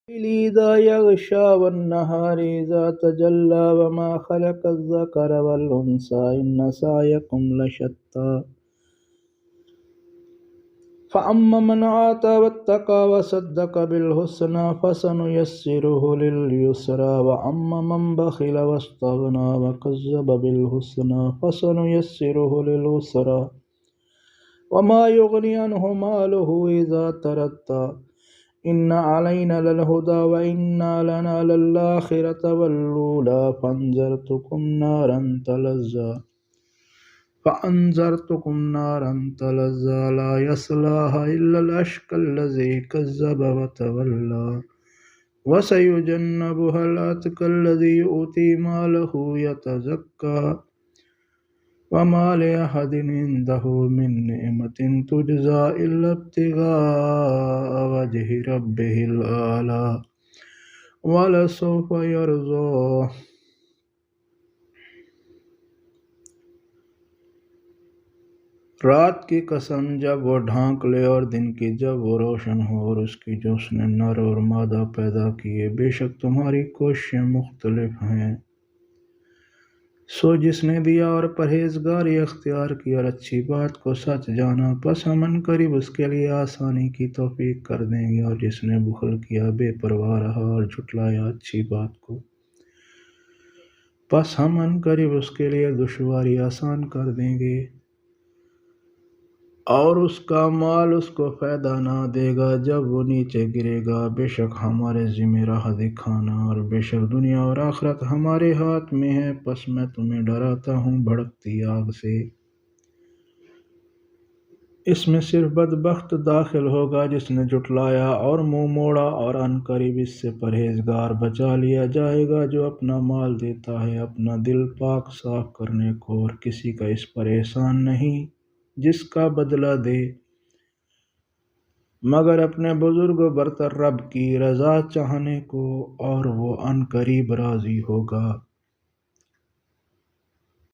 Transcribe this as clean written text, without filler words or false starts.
الليل إذا يغشى والنهار إذا تجلى وما خلق الذكر والأنثى إن سعيكم لشتى فأما من آتى واتقى وصدق بالحسنى فسنيسره لليسرى وأما من بخل واستغنى وكذب بالحسنى فسنيسره للعسرى وما يغني عنه ماله إذا تردى إن علينا للهدى وإن لنا للآخرة والأولى فأنذرتكم نارا تلظى لا يصلاها إلا الأشقى الذي كذب وتولى وسيجنبها الأتقى الذي يؤتي ماله يتزكى وما لأحد عنده من نعمة تجزى إلا ابتغاء وجه ربه الأعلى ولسوف يرضى. رات کی قسم جب وہ ڈھانک لے اور دن کی جب وہ روشن ہو اور اس کی جو اس نے نر اور مادہ پیدا کیے، بے شک تمہاری کوششیں مختلف ہیں. سو جس نے دیا اور پرہیزگاری اختیار کی اور اچھی بات کو سچ جانا، پس ہم عنقریب اس کے لیے آسانی کی توفیق کر دیں گے. اور جس نے بخل کیا، بے پرواہ رہا اور جھٹلایا اچھی بات کو، پس ہم عنقریب اس کے لیے دشواری آسان کر دیں گے. اور اس کا مال اس کو فائدہ نہ دے گا جب وہ نیچے گرے گا. بے شک ہمارے ذمہ راہ دکھانا، اور بے شک دنیا اور آخرت ہمارے ہاتھ میں ہے. پس میں تمہیں ڈراتا ہوں بھڑکتی آگ سے. اس میں صرف بدبخت داخل ہوگا جس نے جھٹلایا اور منہ موڑا، اور عنقریب اس سے پرہیزگار بچا لیا جائے گا جو اپنا مال دیتا ہے اپنا دل پاک صاف کرنے کو، اور کسی کا اس پر احسان نہیں جس کا بدلہ دے، مگر اپنے بزرگ و برتر رب کی رضا چاہنے کو، اور وہ عنقریب راضی ہوگا.